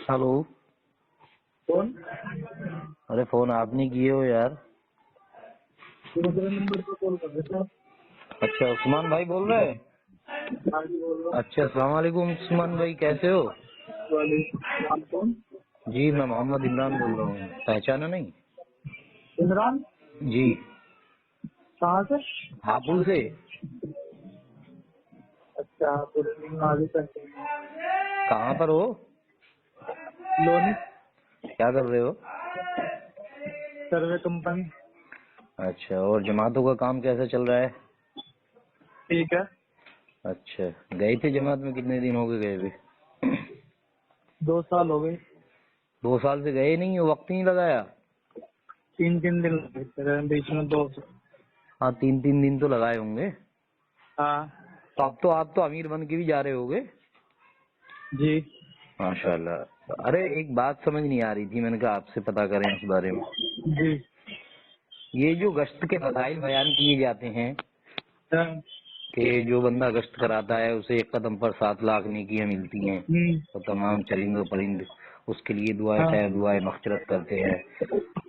Hello. कौन? अरे phone आप नहीं किए हो यार। दूसरे नंबर पर कॉल कर रहे थे। अच्छा उस्मान भाई बोल रहे हैं। हाँ जी बोल रहा अच्छा अस्सलाम वालेकुम उस्मान भाई, कैसे हो? हूँ। वालेकुम। आप कौन? जी मैं मोहम्मद इमरान बोल रहा हूँ, पहचाना नहीं? इमरान? जी कहाँ से? हापुड़ से। अच्छा तो आगे करते हैं। कहाँ पर हो? लोनी क्या कर रहे हो? सर्वे कंपनी। अच्छा, और जमातों का काम कैसा चल रहा है? ठीक है। अच्छा, गए थे जमात में, कितने दिन हो गए गए हुए? 2 साल हो गए। 2 साल से गए नहीं हो, वक्त नहीं लगाया? 3 दिन लगे थे, बीच में 2। हाँ 3 दिन तो लगाए होंगे। हाँ तो अब तो आप तो अमीर बन के भी जा रहे होगे। जी माशाल्लाह। अरे एक बात समझ नहीं आ रही थी, मैंने कहा आपसे पता करें इस बारे में। जी। ये जो गश्त के फज़ाइल बयान किए जाते हैं हाँ, कि जो बंदा गश्त कराता है उसे एक कदम पर 7 लाख नेकियां मिलती हैं, तो तमाम चरिंद परिंद उसके लिए दुआए हाँ, खैर दुआए मग़फ़िरत करते हैं,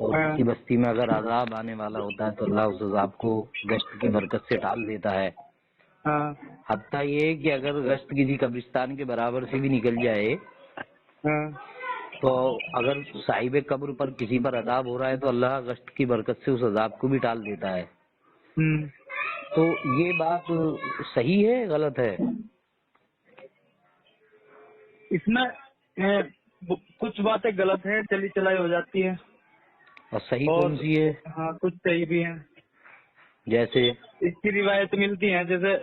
और हाँ, किसी बस्ती में अगर अज़ाब आने वाला होता है तो अल्लाह उस अज़ाब को गश्त की बरकत से टाल देता है। हाँ, हत्ता ये कि अगर गश्त किसी कब्रिस्तान के बराबर से भी निकल जाए हाँ। तो अगर साहिब कब्र पर किसी पर अज़ाब हो रहा है तो अल्लाह गश्त की बरकत से उस अज़ाब को भी टाल देता है। तो ये बात सही है गलत है? इसमें कुछ बातें गलत है, चली चलाई हो जाती है, और सही कौन और सी है? हाँ कुछ सही भी है। जैसे इसकी रिवायत मिलती है, जैसे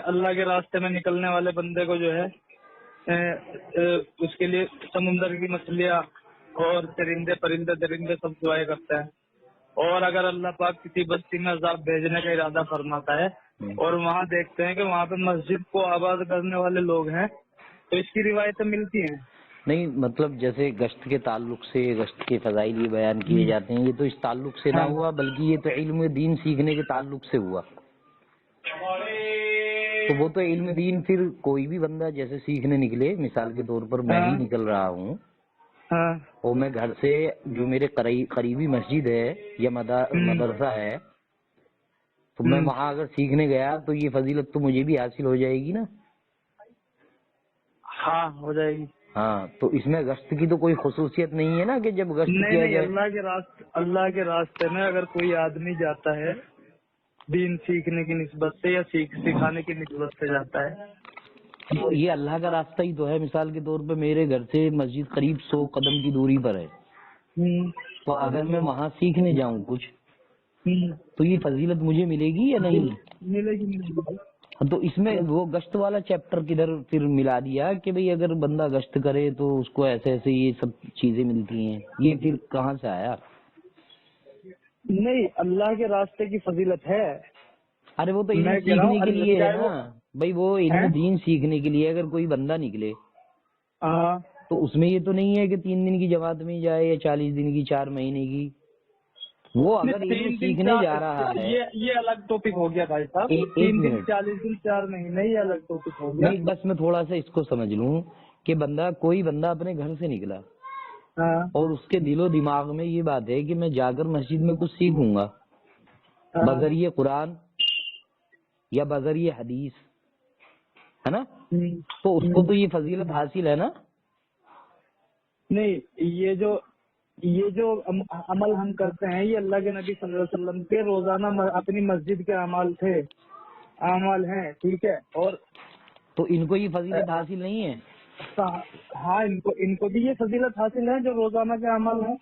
अल्लाह के रास्ते में निकलने वाले बंदे को जो है उसके लिए समुंदर की मछलियाँ और चरिंदे परिंदे दरिंदे सब दुआएं करते हैं। और अगर अल्लाह पाक किसी बस्ती में अजाब भेजने का इरादा फरमाता है और वहाँ देखते हैं कि वहाँ पे मस्जिद को आबाद करने वाले लोग हैं, तो इसकी रिवायतें मिलती हैं। नहीं, मतलब जैसे गश्त के ताल्लुक से गश्त के फजाइल ये बयान किए जाते हैं, ये तो इस ताल्लुक से ना हाँ, हुआ बल्कि ये तो इल्म दीन सीखने के ताल्लुक से हुआ। तो वो तो इल्म दीन फिर कोई भी बंदा जैसे सीखने निकले, मिसाल के तौर पर मैं ही हाँ, निकल रहा हूँ हाँ, और मैं घर से जो मेरे करीबी मस्जिद है या मदरसा है, तो मैं वहाँ अगर सीखने गया तो ये फजीलत तो मुझे भी हासिल हो जाएगी ना। हाँ हो जाएगी। हाँ, तो इसमें गश्त की तो कोई खुसूसियत नहीं है ना कि जब गश्त नहीं किया नहीं, जाए। अल्लाह के रास्ते में अगर कोई आदमी जाता है दीन सीखने की निस्बत से या सिखाने की निस्बत से जाता है। ये अल्लाह का रास्ता ही तो है। मिसाल के तौर पे मेरे घर से मस्जिद करीब 100 कदम की दूरी पर है, हम्म, तो अगर मैं वहाँ सीखने जाऊँ कुछ हम्म, तो ये फजीलत मुझे मिलेगी या नहीं? मिलेगी मिलेगी। तो इसमें वो गश्त वाला चैप्टर किधर फिर मिला दिया कि भाई अगर बंदा गश्त करे तो उसको ऐसे ऐसे ये सब चीजें मिलती हैं, ये फिर कहाँ से आया? नहीं, अल्लाह के रास्ते की फजीलत है। अरे वो तो इल्म मैं कह रहा सीखने के हूँ लिए है चाहे ना वो भाई, वो है। इल्म दीन सीखने के लिए अगर कोई बंदा निकले हाँ, तो उसमें ये तो नहीं है कि 3 दिन की जमात में जाए या 40 दिन की, 4 महीने की। वो नहीं, अगर इल्म 3 दिन सीखने जा रहा है, ये अलग टॉपिक हो गया भाई साहब। एक 3 दिन मिनट, 40 दिन 4 महीने ये अलग टॉपिक हो गया। नहीं बस मैं थोड़ा सा इसको समझ लूं कि कोई बंदा अपने घर से निकला हाँ, और उसके दिलो दिमाग में ये बात है कि मैं जाकर मस्जिद में कुछ सीखूंगा हाँ, बजरिए कुरान या बजरिए हदीस, है ना? हम्म, तो उसको हम्म। तो ये फजीलत हासिल है ना। नहीं, ये जो अमल हम करते हैं ये अल्लाह के नबी सल्लल्लाहु अलैहि वसल्लम के रोजाना अपनी मस्जिद के अमाल हैं, ठीक है। और तो इनको ये फजीलत हासिल नहीं है? हाँ, इनको भी ये फजीलत हासिल है जो रोजाना के अमल हैं।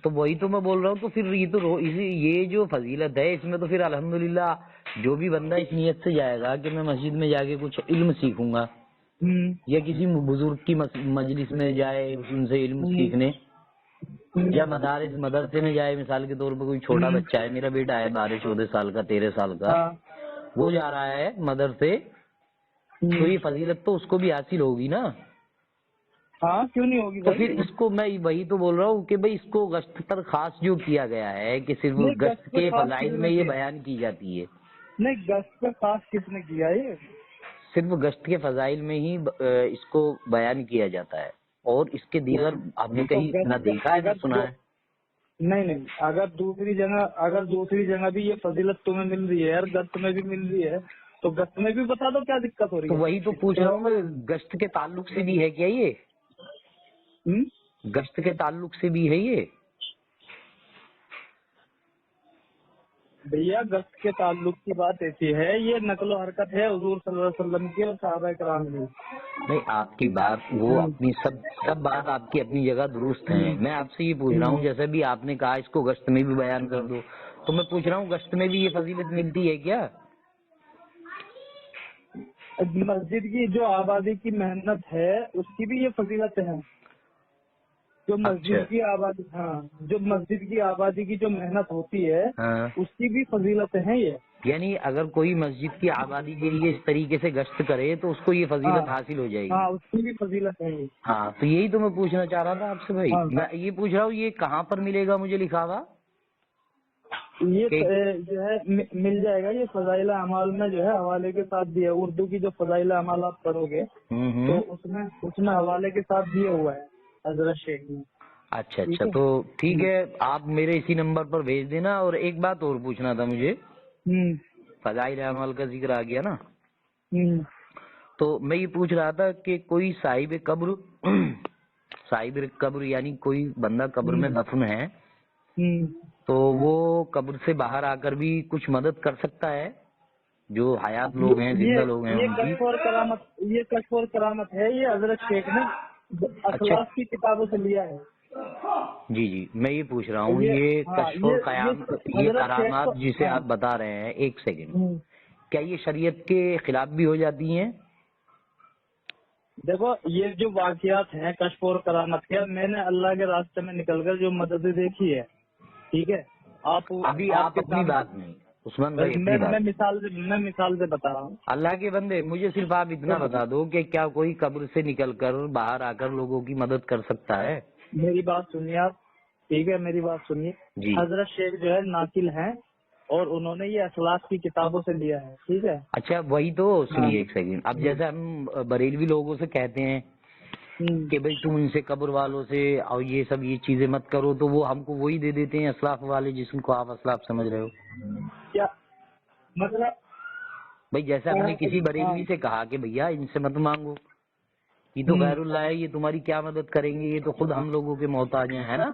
तो वही तो मैं बोल रहा हूँ। तो फिर ये तो ये जो फजीलत है इसमें तो फिर अल्हम्दुलिल्लाह जो भी बंदा इस नियत से जाएगा कि मैं मस्जिद में जाके कुछ इल्म सीखूंगा हम्म, या किसी बुजुर्ग की मजलिस में जाए उनसे इल्म हम्म, सीखने, हम्म, या मदरसे में जाए, मिसाल के तौर पर कोई छोटा हम्म, बच्चा है, मेरा बेटा है 12-14 साल का, 13 साल का, हाँ, वो जा रहा है मदरसे, तो हम्म, ये फजीलत तो उसको भी हासिल होगी ना। हाँ क्यों नहीं होगी तो भाई। फिर इसको मैं वही तो बोल रहा हूँ कि भाई इसको गश्त पर खास जो किया गया है कि सिर्फ नहीं, गश्त गश्त पे के खास फजाइल में किसने ये किया? बयान की जाती है, नहीं, गश्त पे खास किसने किया ये? सिर्फ गश्त के फजाइल में ही इसको बयान किया जाता है। اور اس کے دیگر آپ نے کہیں نہ دیکھا ہے نہ سنا ہے؟ نہیں، اگر دوسری جگہ بھی یہ فضیلت تمہیں مل رہی ہے اور گشت میں بھی مل رہی ہے تو گشت میں بھی بتا دو کیا دقت ہو رہی تو ہے. وہی تو پوچھ رہا ہوں میں، گشت کے تعلق سے بھی ہے کیا یہ؟ گشت کے تعلق سے بھی ہے یہ؟ بھیا گشت کے تعلق کی بات ایسی ہے، یہ نقل و حرکت ہے حضور صلی اللہ علیہ وسلم کی اور صحابہ کرام کی. نہیں، آپ کی بات وہ اپنی سب بات آپ کی اپنی جگہ درست ہے. میں آپ سے یہ پوچھ رہا ہوں جیسے بھی آپ نے کہا اس کو گشت میں بھی بیان کر دو، تو میں پوچھ رہا ہوں گشت میں بھی یہ فضیلت ملتی ہے کیا؟ مسجد کی جو آبادی کی محنت ہے اس کی بھی یہ فضیلت ہے. جو مسجد کی آبادی کی جو محنت ہوتی ہے اس کی بھی فضیلت ہے یہ. یعنی اگر کوئی مسجد کی آبادی کے لیے اس طریقے سے گشت کرے تو اس کو یہ فضیلت حاصل ہو جائے گی. ہاں، اس کی بھی فضیلت ہے. ہاں، تو یہی تو میں پوچھنا چاہ رہا تھا آپ سے بھائی. میں یہ پوچھ رہا ہوں یہ کہاں پر ملے گا مجھے لکھا ہوا؟ یہ جو ہے مل جائے گا، یہ فضائل اعمال میں جو ہے حوالے کے ساتھ دیا. اردو کی جو فضائل اعمال آپ پڑھو گے تو اس میں حوالے کے ساتھ دیا ہوا ہے حضرت شیخ نے. اچھا، تو ٹھیک ہے، آپ میرے اسی نمبر پر بھیج دینا. اور ایک بات اور پوچھنا تھا مجھے، فضائل اعمال کا ذکر آ گیا نا، تو میں یہ پوچھ رہا تھا کہ کوئی صاحب قبر یعنی کوئی بندہ قبر میں دفن ہے تو وہ قبر سے باہر آ کر بھی کچھ مدد کر سکتا ہے؟ جو حیات لوگ ہیں، زندہ لوگ ہیں ان کی. یہ کشف اور کرامت ہے، یہ حضرت شیخ نے اخلاق کی کتابوں سے لیا ہے. جی، میں یہ پوچھ رہا ہوں یہ کشف اور یہ کرامات جسے آپ بتا رہے ہیں، ایک سیکنڈ، کیا یہ شریعت کے خلاف بھی ہو جاتی ہیں؟ دیکھو، یہ جو واقعات ہیں کشف اور کرامت کے، میں نے اللہ کے راستے میں نکل کر جو مدد دیکھی ہے، ٹھیک ہے، ابھی آپ اپنی بات نہیں عثمان بھائی، میں مثال سے بتا رہا ہوں. اللہ کے بندے، مجھے صرف آپ اتنا بتا دو کہ کیا کوئی قبر سے نکل کر باہر آ کر لوگوں کی مدد کر سکتا ہے؟ میری بات سنیے آپ، ٹھیک ہے، میری بات سنیے. حضرت شیخ جو ہے ناقل ہیں اور انہوں نے یہ اخلاق کی کتابوں سے لیا ہے، ٹھیک ہے. اچھا، وہی تو سنیے ایک سیکنڈ. اب جیسے ہم بریلوی لوگوں سے کہتے ہیں کہ بھائی تم ان سے قبر والوں سے اور یہ سب یہ چیزیں مت کرو، تو وہ ہم کو وہی دے دیتے ہیں اسلاف والے جس کو آپ اسلاف سمجھ رہے ہو. کیا مطلب؟ بھائی جیسے ہم نے کسی بریلوی سے کہا کہ بھیا ان سے مت مانگو، یہ تو غیر اللہ ہے، یہ تمہاری کیا مدد کریں گے، یہ تو خود ہم لوگوں کے محتاج ہیں، ہے نا؟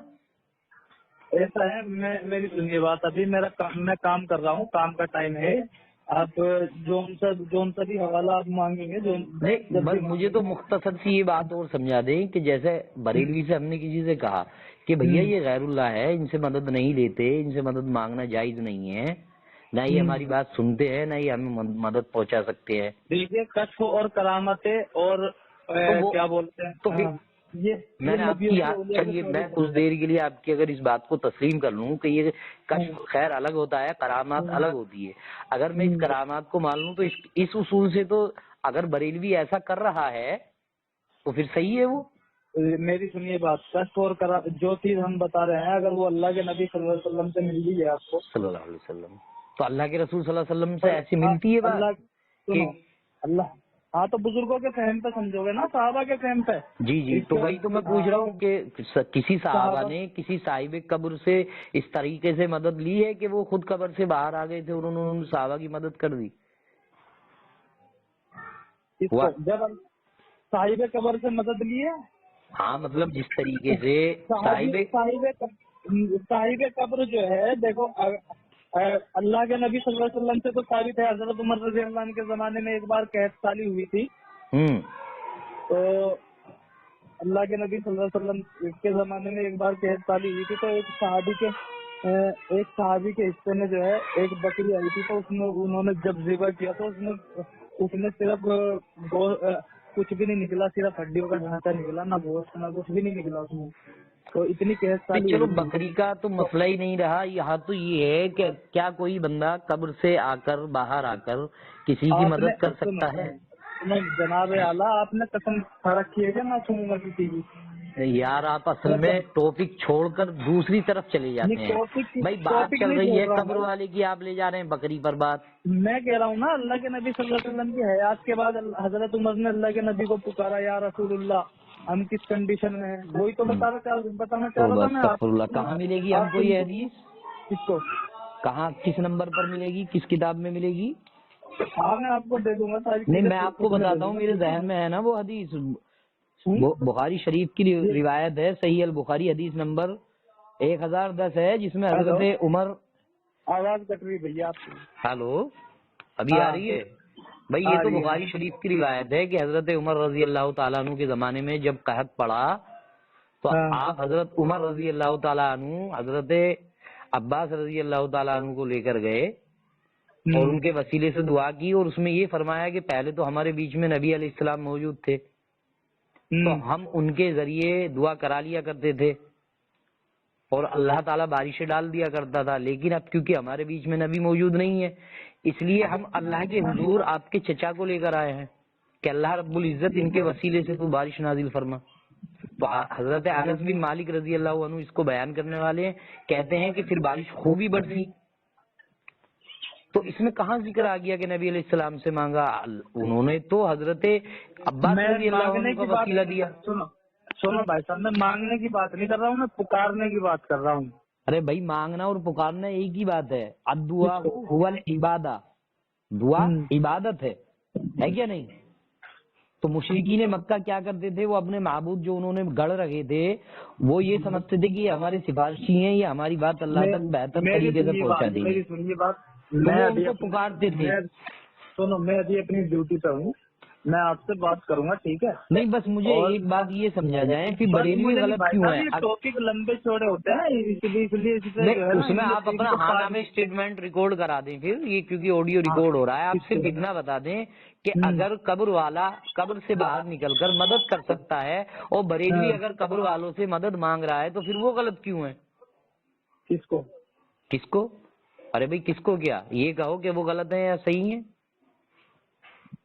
ایسا ہے، میری سنیے بات. ابھی میں کام کر رہا ہوں، کام کا ٹائم ہے. آپ جون سا بھی حوالہ آپ مانگیں گے بس مجھے تو مختصر سی یہ بات اور سمجھا دیں کہ جیسے بریلوی سے ہم نے کسی سے کہا کہ بھیا یہ غیر اللہ ہے، ان سے مدد نہیں لیتے، ان سے مدد مانگنا جائز نہیں ہے، نہ یہ ہماری بات سنتے ہیں، نہ یہ ہمیں مدد پہنچا سکتے ہیں. دیکھیے، کشف اور کرامتیں اور کیا بولتے ہیں، تو میں نے آپ کی چلیے میں کچھ دیر کے لیے آپ کی اگر اس بات کو تسلیم کر لوں کہ یہ کشف خیر الگ ہوتا ہے، کرامات الگ ہوتی ہے. اگر میں اس کرامات کو مان لوں تو اس اصول سے تو اگر بریلوی ایسا کر رہا ہے تو پھر صحیح ہے. وہ میری سنیے بات، کشف اور جو چیز ہم بتا رہے ہیں اگر وہ اللہ کے نبی صلی اللہ علیہ وسلم سے مل رہی ہے آپ کو، صلی اللہ علیہ وسلم، تو اللہ کے رسول صلی اللہ علیہ وسلم سے ایسی ملتی ہے بات کہ اللہ، ہاں تو بزرگوں کے فہم پہ سمجھو گے نا، صحابہ کے فہم پہ. جی، تو وہی تو میں پوچھ رہا ہوں کہ کسی صحابہ نے کسی صاحب قبر سے اس طریقے سے مدد لی ہے کہ وہ خود قبر سے باہر آ گئے تھے اور انہوں نے صحابہ کی مدد کر دی؟ جب صاحب قبر سے مدد لی ہے، ہاں، مطلب جس طریقے سے صاحب قبر جو ہے، دیکھو اللہ کے نبی صلی اللہ علیہ وسلم سے تو ثابت ہے. حضرت عمر رضی اللہ عنہ کے زمانے میں ایک بار قحط سالی ہوئی تھی، تو اللہ کے نبی صلی اللہ علیہ وسلم کے زمانے میں ایک بار قحط سالی ہوئی تھی، تو ایک صحابی کے حصے میں جو ہے ایک بکری آئی تھی، تو انہوں نے جب ذبح کیا تو اس میں صرف کچھ بھی نہیں نکلا، صرف ہڈیوں کا ڈھانچہ نکلا، نہ گوشت نہ کچھ بھی نہیں نکلا اس میں. تو اتنی قحط سالی. چلو بکری کا تو مسئلہ ہی نہیں رہا یہاں، تو یہ ہے کہ کیا کوئی بندہ قبر سے آ کر باہر آ کر کسی کی مدد کر سکتا ہے؟ جناب اعلیٰ، آپ نے قسم کھا رکھی ہے کہ نہ سنوں گا کسی کی. یار آپ اصل میں ٹاپک چھوڑ کر دوسری طرف چلے جاتے ہیں. بھائی بات چل رہی ہے قبر والے کی، آپ لے جا رہے ہیں بکری پر بات. میں کہہ رہا ہوں نا، اللہ کے نبی صلی اللہ علیہ وسلم کی حیات کے بعد حضرت عمر نے اللہ کے نبی کو پکارا، یا رسول اللہ، हम किस कंडीशन में है वही तो बताना चाह रहा था मैं आपको। कहाँ मिलेगी हमको ये हदीस? किसको? कहाँ, किस नंबर पर मिलेगी, किस किताब में मिलेगी? हाँ मैं आपको दे दूंगा सारी। नहीं, मैं आपको बताता हूँ, मेरे जहन में है ना वो हदीस, वो बुखारी शरीफ की रिवायत है, सही अल बुखारी हदीस नंबर 1010 है, जिसमें हजरत उमर। आवाज कट रही भैया आपकी। हेलो, अभी आ रही है भाई? ये तो बुखारी शरीफ की रिवायत है कि हजरत उमर रजी अल्लाह तआला अन्हु के जमाने में जब कहत पड़ा तो आप हजरत उमर रजी अल्लाह तआला अन्हु हजरत अब्बास रजी अल्लाह तआला अन्हु को लेकर गए और उनके वसीले से दुआ की, और उसमें ये फरमाया कि पहले तो हमारे बीच में नबी अलैहिस्सलाम मौजूद थे, तो हम उनके जरिए दुआ करा लिया करते थे और अल्लाह ताला बारिशें डाल दिया करता था। लेकिन अब क्योंकि हमारे बीच में नबी मौजूद नहीं है, इसलिए हम अल्लाह के हुजूर आपके चचा को लेकर आए हैं कि अल्लाह रब्बुल इज्जत इनके वसीले से तो बारिश नाजिल फरमा। तो हजरत अनस बिन मालिक रजी अल्लाह अन्हु इसको बयान करने वाले हैं, कहते हैं कि फिर बारिश खूब ही बढ़ी। तो इसमें कहाँ जिक्र आ गया कि नबी अलैहिस्सलाम से मांगा? उन्होंने तो हजरत अब्बास रजी अल्लाह अन्हु का वसीला दिया। सुनो भाई साहब, मैं मांगने की बात नहीं कर रहा हूँ, मैं पुकारने की बात कर रहा हूँ। अरे भाई, मांगना और पुकारना एक ही बात है। अद्दुआ हुवल इबादा, दुआ इबादत है क्या नहीं? तो मुशरिकीन मक्का क्या करते थे, वो अपने माबूद जो उन्होंने गढ़ रखे थे, वो ये समझते थे कि ये हमारे सिफारिशी हैं, ये हमारी बात अल्लाह तक बेहतर तरीके से पहुंचा देंगे। मेरी सुनिए बात, मैं उनको पुकारते थे। सुनो, मैं अभी अपनी ड्यूटी पे हूँ, मैं आपसे बात करूंगा, ठीक है? नहीं, बस मुझे एक बात ये समझा जाए, फिर बरेलवी गलत क्यों है? टॉपिक लंबे चौड़े होते हैं इसलिए उसमें आप अपना हाँ नामे स्टेटमेंट रिकॉर्ड करा दें फिर, ये क्योंकि ऑडियो रिकॉर्ड हो रहा है। आप सिर्फ इतना बता दें कि अगर कब्र वाला कब्र से बाहर निकलकर मदद कर सकता है और बरेलवी अगर कब्र वालों से मदद मांग रहा है तो फिर वो गलत क्यों है? किसको? अरे भाई, किसको? क्या ये कहो कि वो गलत है या सही है?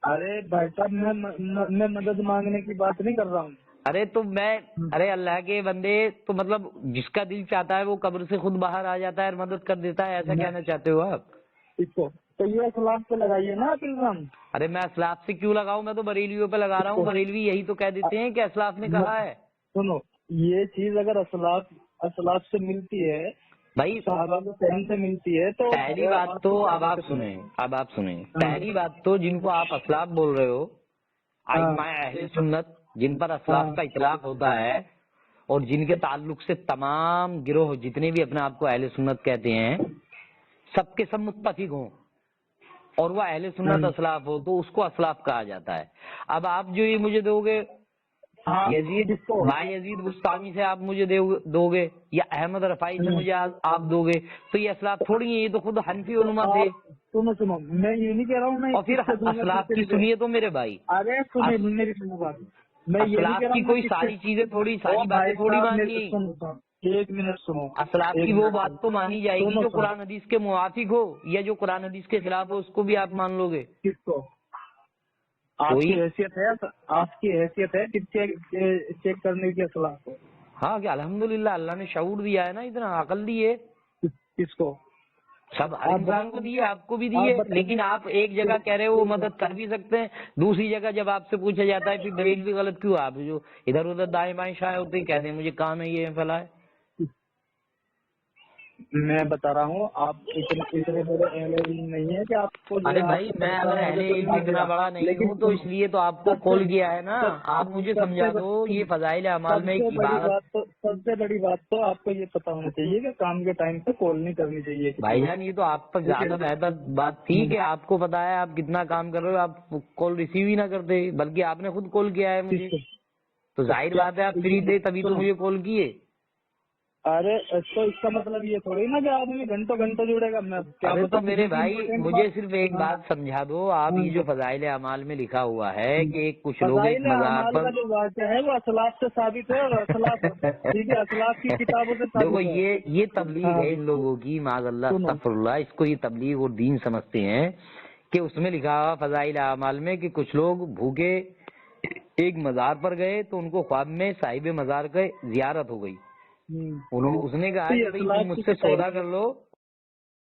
अरे भाई साहब, मैं मदद मांगने की बात नहीं कर रहा हूँ। अरे तो अरे अल्लाह के बंदे, तो मतलब जिसका दिल चाहता है वो कब्र से खुद बाहर आ जाता है और मदद कर देता है, ऐसा कहना चाहते हो आप? इसको तो ये असलाफ पे लगाइए ना इल्जाम। अरे मैं असलाफ से क्यों लगाऊं? मैं तो बरेलियों पे लगा रहा हूँ। बरेलवी यही तो कह देते हैं कि असलाफ ने कहा है। सुनो, ये चीज अगर असलाफ से मिलती है भाई, सहाबा से मिलती है, तो पहली बात तो अब आप सुने, पहली बात तो जिनको आप असलाफ बोल रहे हो, आइम्मा अहले सुन्नत, जिन पर असलाफ का इतलाक होता है और जिनके ताल्लुक से तमाम गिरोह जितने भी अपने आप को अहले सुन्नत कहते हैं, सबके सब मुत्तफिक हों और वह अहले सुन्नत असलाफ हो तो उसको असलाफ कहा जाता है। अब आप जो ये मुझे दोगे यजीद बुस्तामी से आप मुझे दोगे या अहमद रफाई से मुझे आप दोगे, तो ये असलाफ थोड़ी है, ये तो खुद हनफी उलमा थे। सुनो, मैं ये नहीं कह रहा हूँ। और फिर असलाफ की सुनिए तो मेरे भाई, अरे सुनिए मेरी सुनो बात, मैं ये असलाफ की कोई सारी चीजें थोड़ी, सारी बातें थोड़ी माननी। एक मिनट सुनो, असलाफ की वो बात तो मानी जाएगी जो कुरान हदीस के मुवाफिक हो, या जो कुरान हदीस के खिलाफ हो उसको भी आप मान लोगे? किसको? आपकी हैसियत है कि चेक करने की असलाफ को? हाँ, क्या अल्हम्दुलिल्लाह, अल्लाह ने शऊर दिया है ना, इतना अकल दी है। किसको? सब हर इंसान को दी है, आपको भी दी है। लेकिन आप एक जगह कह रहे हो वो मदद कर भी सकते हैं, दूसरी जगह जब आपसे पूछा जाता है फिर दलील भी गलत क्यों? आप जो इधर उधर दाएं बाएं शाये होते ही कहते हैं मुझे काम है, ये फला है। मैं बता रहा हूँ, आप इतने बड़े अहले इल्म नहीं है कि आपको। अरे भाई, मैं अगर अहले इल्म इतना बड़ा नहीं हूँ तो इसलिए तो आपको कॉल किया है ना। आप मुझे समझा दो, ये फजाइल अमाल में एक इबादत। सबसे बड़ी बात तो आपको ये पता होना चाहिए कि काम के टाइम पे कॉल नहीं करनी चाहिए। भाईजान, ये तो आप पर ज्यादा बेहतर बात थी कि आपको पता है आप कितना काम कर रहे हो, आप कॉल रिसीव ही ना करते, बल्कि आपने खुद कॉल किया है मुझे, तो जाहिर बात है आप फ्री थे तभी तो मुझे कॉल किए। अरे तो इसका मतलब ये थोड़ी ना कि आदमी घंटों घंटों जुड़ेगा। मैं अरे तो मेरे भाई, मुझे सिर्फ एक बात समझा दो। आप ये जो फजाइल अमाल में लिखा हुआ है कि कुछ लोग एक मज़ार पर, जो वाक़या है वो असलाफ से साबित है, और असलाफ ठीक है, असलाफ की किताबों से साबित देखो, ये तबलीग है इन लोगों की, माज़अल्लाह अस्तग़फिरुल्लाह, इसको ये तबलीग और दीन समझते हैं कि उसमें लिखा हुआ फजाइल अमाल में कि कुछ लोग भूखे एक मज़ार पर गए तो उनको ख्वाब में साहिब मज़ार का जियारत हो गई। उसने कहा कि भाई तुम मुझसे सौदा कर लो,